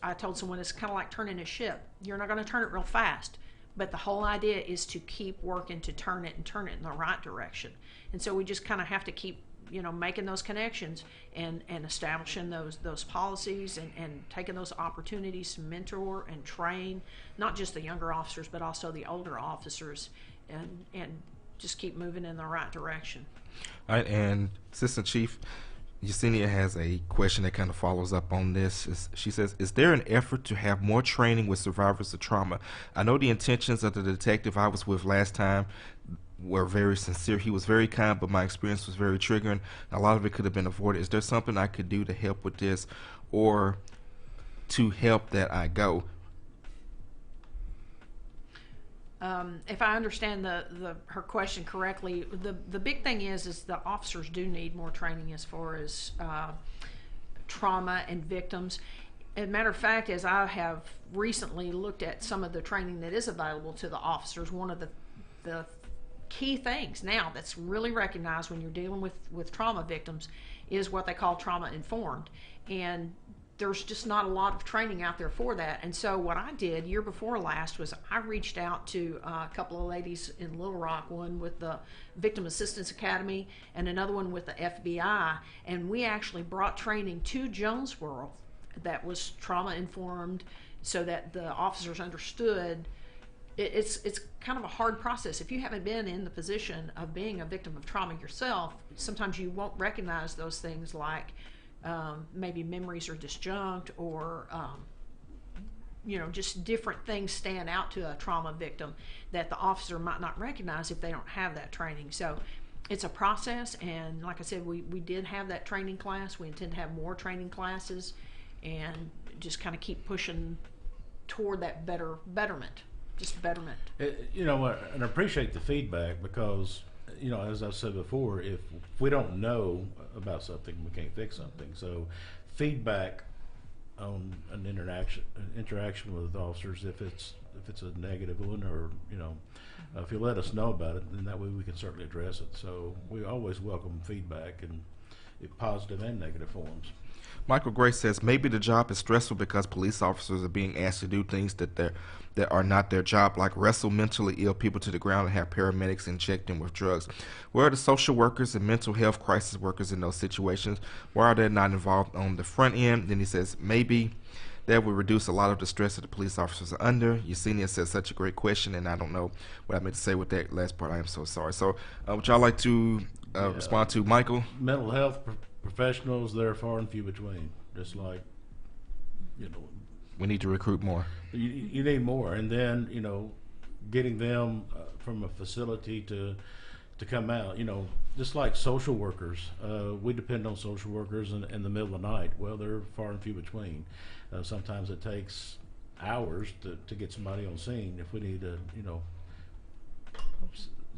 I told someone it's kind of like turning a ship. You're not going to turn it real fast, but the whole idea is to keep working to turn it in the right direction. And so we just kind of have to keep making those connections and establishing those policies and taking those opportunities to mentor and train not just the younger officers but also the older officers, and just keep moving in the right direction. All right, and Assistant Chief Yesenia has a question that kind of follows up on this. She says, is there an effort to have more training with survivors of trauma? I know the intentions of the detective I was with last time were very sincere. He was very kind, but my experience was very triggering. A lot of it could have been avoided. Is there something I could do to help with this, or to help that I go? If I understand her question correctly, the big thing is the officers do need more training as far as trauma and victims. As a matter of fact, as I have recently looked at some of the training that is available to the officers, one of the key things now that's really recognized when you're dealing with trauma victims is what they call trauma informed. And there's just not a lot of training out there for that. And so what I did year before last was I reached out to a couple of ladies in Little Rock, one with the Victim Assistance Academy and another one with the FBI, and we actually brought training to Jonesboro that was trauma informed so that the officers understood. It's kind of a hard process. If you haven't been in the position of being a victim of trauma yourself, sometimes you won't recognize those things like maybe memories are disjunct, or just different things stand out to a trauma victim that the officer might not recognize if they don't have that training. So it's a process, and like I said, we did have that training class. We intend to have more training classes and just kind of keep pushing toward that betterment. Just betterment. And I appreciate the feedback, because as I've said before, if we don't know about something, we can't fix something. So feedback on an interaction with officers, if it's a negative one, or if you let us know about it, then that way we can certainly address it. So we always welcome feedback in positive and negative forms. Michael Gray says maybe the job is stressful because police officers are being asked to do things that are not their job, like wrestle mentally ill people to the ground and have paramedics inject them with drugs. Where are the social workers and mental health crisis workers in those situations? Why are they not involved on the front end? Then he says maybe that would reduce a lot of the stress that the police officers are under. Yesenia says such a great question, and I don't know what I meant to say with that last part. I am so sorry. So would y'all like to respond to Michael? Mental health professionals, they're far and few between. Just like, we need to recruit more. You need more, and then getting them from a facility to come out. Just like social workers, we depend on social workers in the middle of the night. Well, they're far and few between. Sometimes it takes hours to get somebody on scene. If we need to,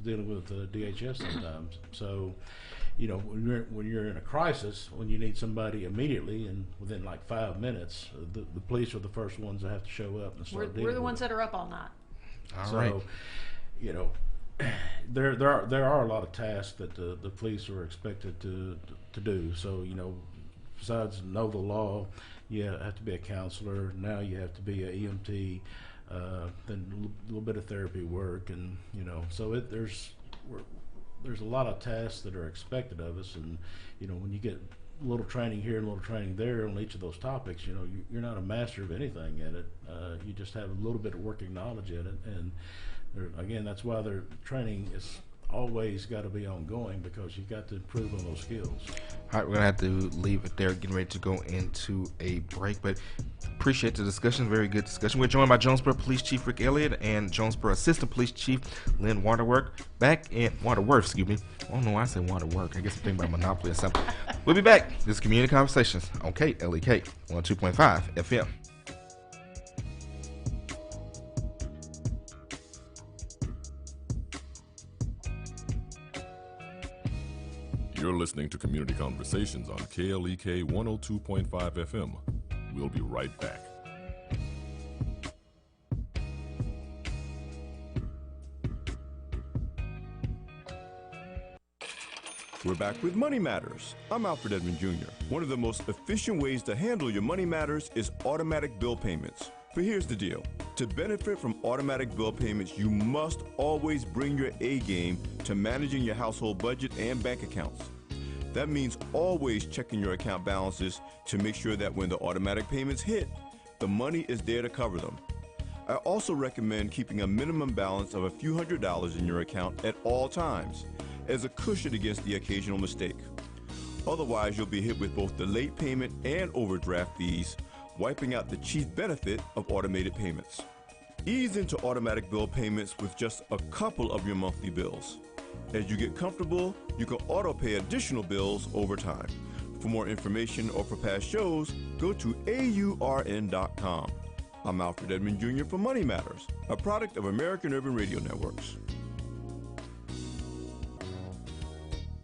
dealing with DHS sometimes. So, when you're in a crisis, when you need somebody immediately and within like 5 minutes, the police are the first ones that have to show up and start dealing We're the with ones that are up all night. All right. There are a lot of tasks that the police are expected to do. So, besides know the law, you have to be a counselor. Now you have to be an EMT. Then a little bit of therapy work, and so there's a lot of tasks that are expected of us, and when you get a little training here and a little training there on each of those topics, you're not a master of anything in it. You just have a little bit of working knowledge in it, and again, that's why their training is always got to be ongoing, because you've got to improve on those skills. All right, we're gonna have to leave it there, getting ready to go into a break, but appreciate the discussion. Very good discussion. We're joined by Jonesboro Police Chief Rick Elliott and Jonesboro Assistant Police Chief Lynn Waterworth. Waterworth, excuse me. I don't know why I say Waterworth. I guess I'm thinking about Monopoly or something. We'll be back. This is Community Conversations on KLEK 102.5 FM. You're listening to Community Conversations on KLEK 102.5 FM. We'll be right back. We're back with Money Matters. I'm Alfred Edmond Jr. One of the most efficient ways to handle your money matters is automatic bill payments. But here's the deal. To benefit from automatic bill payments, you must always bring your A game to managing your household budget and bank accounts. That means always checking your account balances to make sure that when the automatic payments hit, the money is there to cover them. I also recommend keeping a minimum balance of a few $100s in your account at all times, as a cushion against the occasional mistake. Otherwise, you'll be hit with both the late payment and overdraft fees, wiping out the chief benefit of automated payments. Ease into automatic bill payments with just a couple of your monthly bills. As you get comfortable, you can auto-pay additional bills over time. For more information or for past shows, go to AURN.com. I'm Alfred Edmond Jr. for Money Matters, a product of American Urban Radio Networks.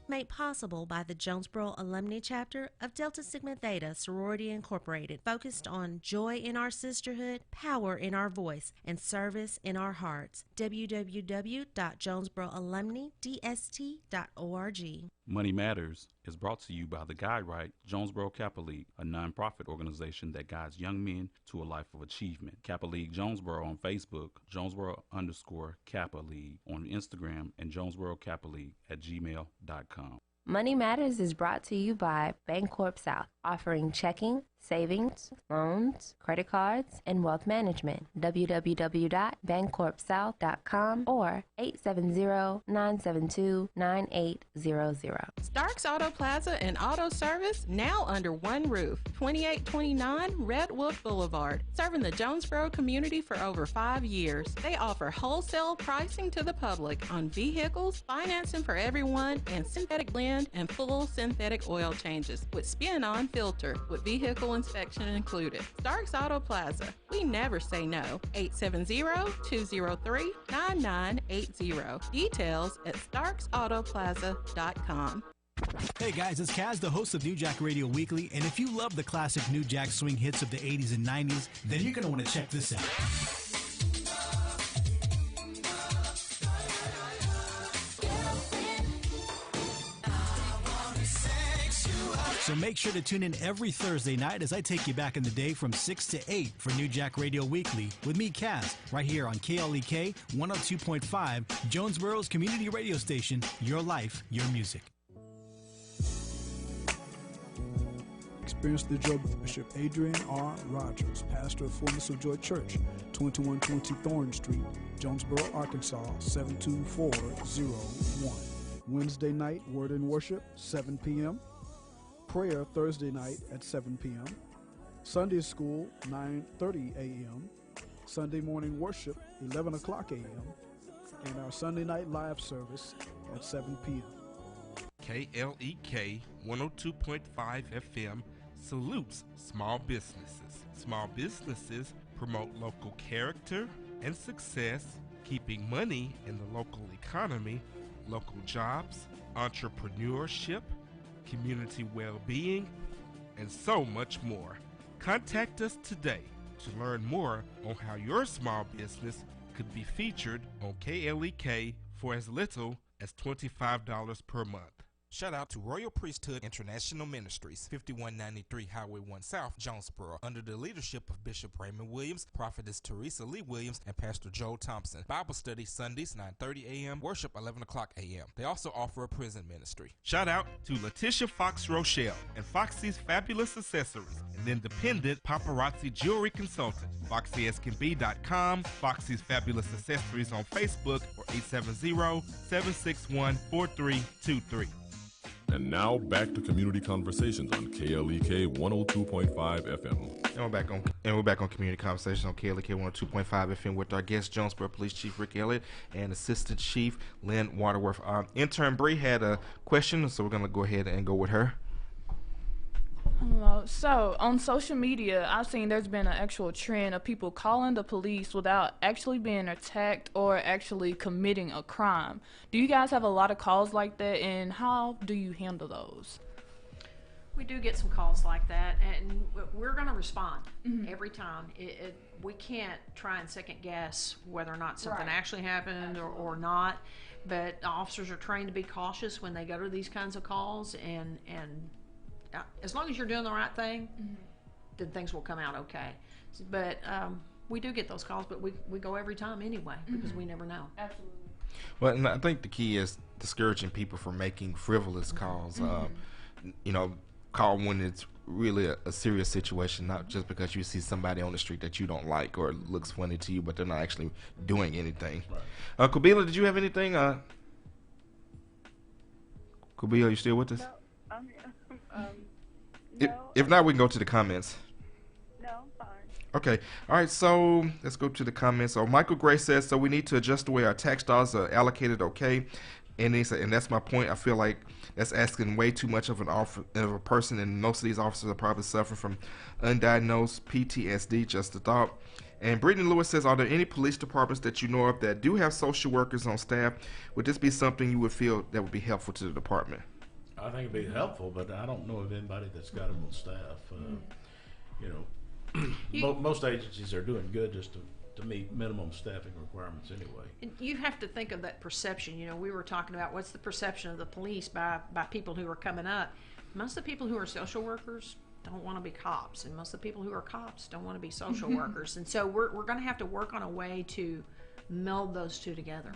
Made possible by the Jonesboro Alumni Chapter of Delta Sigma Theta Sorority Incorporated, focused on joy in our sisterhood, power in our voice, and service in our hearts. www.jonesboroalumnidst.org. Money Matters is brought to you by the Guide Right Jonesboro Kappa League, a nonprofit organization that guides young men to a life of achievement. Kappa League Jonesboro on Facebook, Jonesboro_Kappa League on Instagram, and Jonesboro Kappa League @gmail.com. Money Matters is brought to you by Bancorp South, offering checking, savings, loans, credit cards, and wealth management. www.bancorpsouth.com or 870-972-9800. Starks Auto Plaza and Auto Service now under one roof. 2829 Red Wolf Boulevard, serving the Jonesboro community for over 5 years. They offer wholesale pricing to the public on vehicles, financing for everyone, and synthetic blend and full synthetic oil changes with spin-on filter with vehicle vehicle inspection included. Starks Auto Plaza. We never say no. 870-203-9980. Details at starksautoplaza.com. Hey guys, it's Kaz, the host of New Jack Radio Weekly, and if you love the classic New Jack swing hits of the 80s and 90s, then you're going to want to check this out. So make sure to tune in every Thursday night as I take you back in the day from 6 to 8 for New Jack Radio Weekly with me, Kaz, right here on KLEK 102.5, Jonesboro's community radio station, your life, your music. Experience the joy of Bishop Adrian R. Rogers, pastor of Fullness of Joy Church, 2120 Thorn Street, Jonesboro, Arkansas, 72401. Wednesday night, Word and Worship, 7 p.m. Prayer Thursday night at 7 p.m. Sunday School, 9:30 a.m. Sunday morning worship, 11 o'clock a.m. And our Sunday night live service at 7 p.m. KLEK 102.5 FM salutes small businesses. Small businesses promote local character and success, keeping money in the local economy, local jobs, entrepreneurship, community well-being, and so much more. Contact us today to learn more on how your small business could be featured on KLEK for as little as $25 per month. Shout out to Royal Priesthood International Ministries, 5193 Highway 1 South, Jonesboro, under the leadership of Bishop Raymond Williams, Prophetess Teresa Lee Williams, and Pastor Joel Thompson. Bible study Sundays, 9:30 a.m., worship 11 o'clock a.m. They also offer a prison ministry. Shout out to Letitia Fox Rochelle and Foxy's Fabulous Accessories, an independent paparazzi jewelry consultant. FoxySCanBe.com, Foxy's Fabulous Accessories on Facebook, or 870-761-4323. And now back to Community Conversations on KLEK 102.5 FM. And we're back on Community Conversations on KLEK 102.5 FM with our guest, Jonesboro Police Chief Rick Elliott and Assistant Chief Lynn Waterworth. Intern Bree had a question, so we're going to go ahead and go with her. So on social media, I've seen there's been an actual trend of people calling the police without actually being attacked or actually committing a crime. Do you guys have a lot of calls like that, and how do you handle those? We do get some calls like that, and we're going to respond every time. We can't try and second guess whether or not something actually happened or not, but officers are trained to be cautious when they go to these kinds of calls, and as long as you're doing the right thing, then things will come out okay. But we do get those calls, but we go every time anyway, because we never know. Absolutely. Well, and I think the key is discouraging people from making frivolous calls. Call when it's really a serious situation, not just because you see somebody on the street that you don't like or looks funny to you, but they're not actually doing anything. Right. Kabila, did you have anything? Kabila, you still with us? No, I'm here. If not, we can go to the comments. No, I'm fine. Okay. All right, so let's go to the comments. So Michael Gray says, so we need to adjust the way our tax dollars are allocated, okay? And he said, and that's my point. I feel like that's asking way too much of a person, and most of these officers are probably suffering from undiagnosed PTSD, just a thought. And Brittany Lewis says, are there any police departments that you know of that do have social workers on staff? Would this be something you would feel that would be helpful to the department? I think it'd be helpful, but I don't know of anybody that's got them on staff. Most agencies are doing good just to meet minimum staffing requirements anyway. You have to think of that perception. We were talking about what's the perception of the police by people who are coming up. Most of the people who are social workers don't want to be cops, and most of the people who are cops don't want to be social workers. And so we're going to have to work on a way to meld those two together.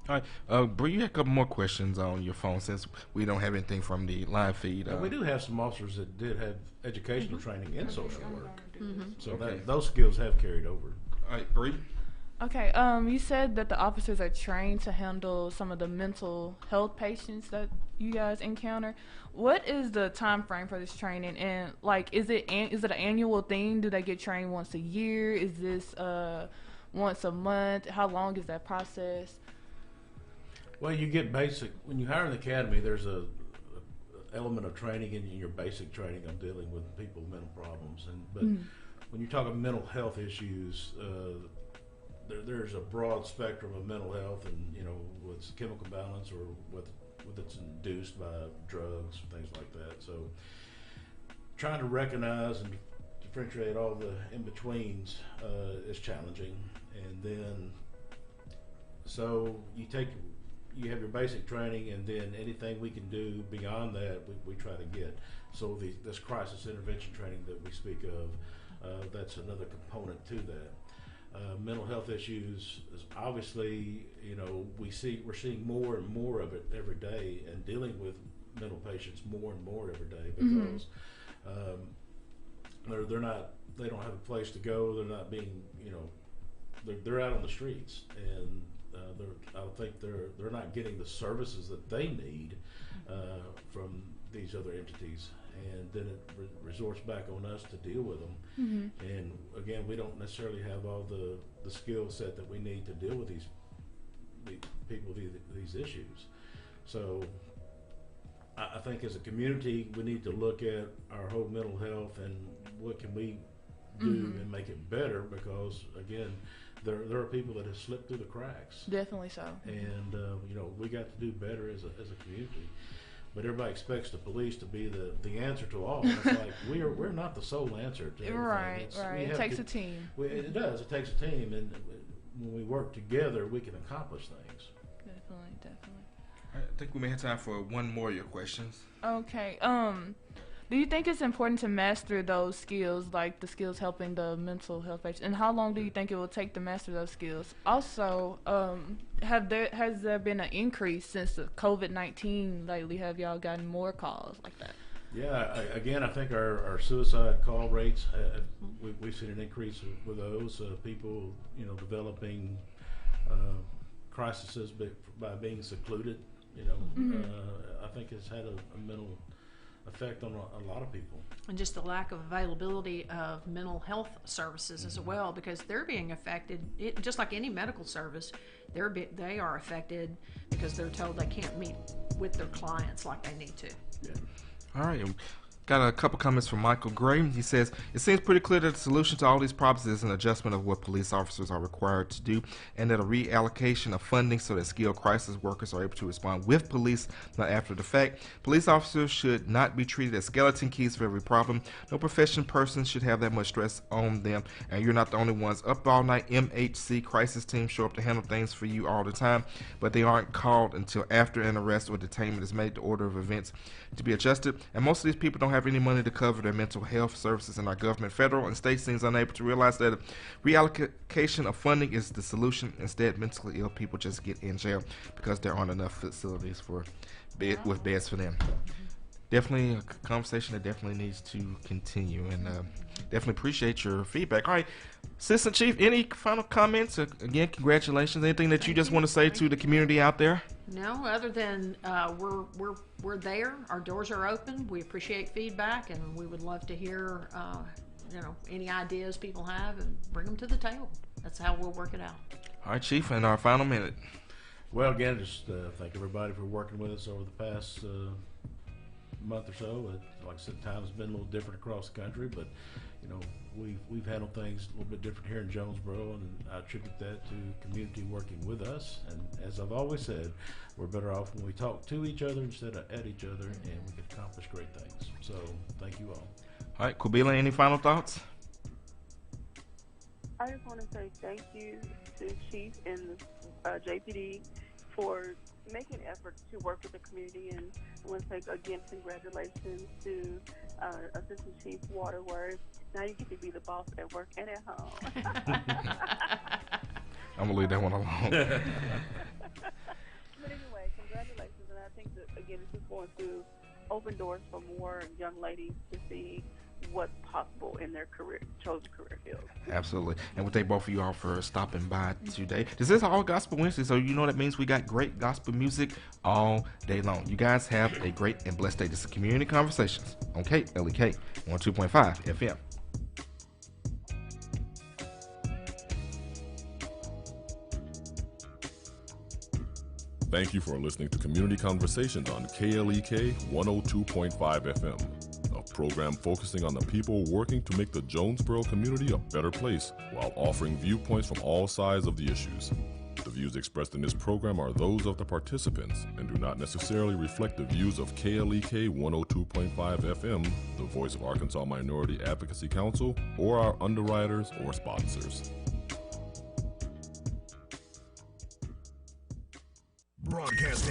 All right, Bree, you had a couple more questions on your phone since we don't have anything from the live feed. We do have some officers that did have educational training in social work, so Okay. those skills have carried over. All right, Bree. Okay, you said that the officers are trained to handle some of the mental health patients that you guys encounter. What is the time frame for this training, and is it an annual thing? Do they get trained once a year? Is this once a month? How long is that process? Well, you get basic when you hire in the academy. There's a element of training in your basic training on dealing with people with mental problems, but when you talk about mental health issues, there's a broad spectrum of mental health, and with chemical balance or with it's induced by drugs, things like that. So trying to recognize and differentiate all the in-betweens is challenging. And then so you have your basic training, and then anything we can do beyond that we try to get. So this crisis intervention training that we speak of, that's another component to that. Mental health issues is obviously, we're seeing more and more of it every day, and dealing with mental patients more and more every day, because they don't have a place to go. They're not being, they're out on the streets, and I think they're not getting the services that they need from these other entities. And then it resorts back on us to deal with them. And again, we don't necessarily have all the skill set that we need to deal with these people, these issues. So I think as a community, we need to look at our whole mental health and what can we do and make it better, because again, there are people that have slipped through the cracks. Definitely so. And we got to do better as a community. But everybody expects the police to be the answer to all. And it's like we're not the sole answer to everything. Right. It takes a team. It does. It takes a team, and when we work together, we can accomplish things. Definitely. I think we may have time for one more of your questions. Okay. Do you think it's important to master those skills, like the skills helping the mental health patients? And how long do you think it will take to master those skills? Also, has there been an increase since the COVID-19 lately? Have y'all gotten more calls like that? Yeah, again, I think our suicide call rates, we've seen an increase with those people, developing crises by being secluded. I think it's had a mental effect on a lot of people. And just the lack of availability of mental health services as well, because they're being affected, just like any medical service, they are affected because they're told they can't meet with their clients like they need to. Yeah. All right. Got a couple comments from Michael Gray. He says, it seems pretty clear that the solution to all these problems is an adjustment of what police officers are required to do, and that a reallocation of funding so that skilled crisis workers are able to respond with police, not after the fact. Police officers should not be treated as skeleton keys for every problem. No profession person should have that much stress on them, and you're not the only ones up all night. MHC crisis teams show up to handle things for you all the time, but they aren't called until after an arrest or detainment is made. The order of events to be adjusted, and most of these people don't have any money to cover their mental health services, and our government, federal and state, seems unable to realize that reallocation of funding is the solution. Instead, mentally ill people just get in jail because there aren't enough facilities with beds for them. Definitely a conversation that definitely needs to continue, and definitely appreciate your feedback. All right, Assistant Chief, any final comments? Again, congratulations. Anything that you just want to say to the community out there? No, other than we're there. Our doors are open. We appreciate feedback, and we would love to hear any ideas people have and bring them to the table. That's how we'll work it out. All right, Chief, and our final minute. Well, again, just thank everybody for working with us over the past month or so. Like I said, time's been a little different across the country, but we've handled things a little bit different here in Jonesboro, and I attribute that to community working with us. And as I've always said, we're better off when we talk to each other instead of at each other, and we can accomplish great things. So thank you all. All right, Kubila, any final thoughts? I just want to say thank you to Chief and JPD for making efforts to work with the community, and I want to say again congratulations to Assistant Chief Waterworth. Now you get to be the boss at work and at home. I'm gonna leave that one alone. But anyway, congratulations, and I think that again this is going to open doors for more young ladies to see what's possible in their chosen career fields. Absolutely. And we thank both of you all for stopping by today. This is All Gospel Wednesday, so you know that means we got great gospel music all day long. You guys have a great and blessed day. This is Community Conversations on KLEK 102.5 FM. Thank you for listening to Community Conversations on KLEK 102.5 FM, a program focusing on the people working to make the Jonesboro community a better place while offering viewpoints from all sides of the issues. The views expressed in this program are those of the participants and do not necessarily reflect the views of KLEK 102.5 FM, the voice of Arkansas Minority Advocacy Council, or our underwriters or sponsors. Broadcasting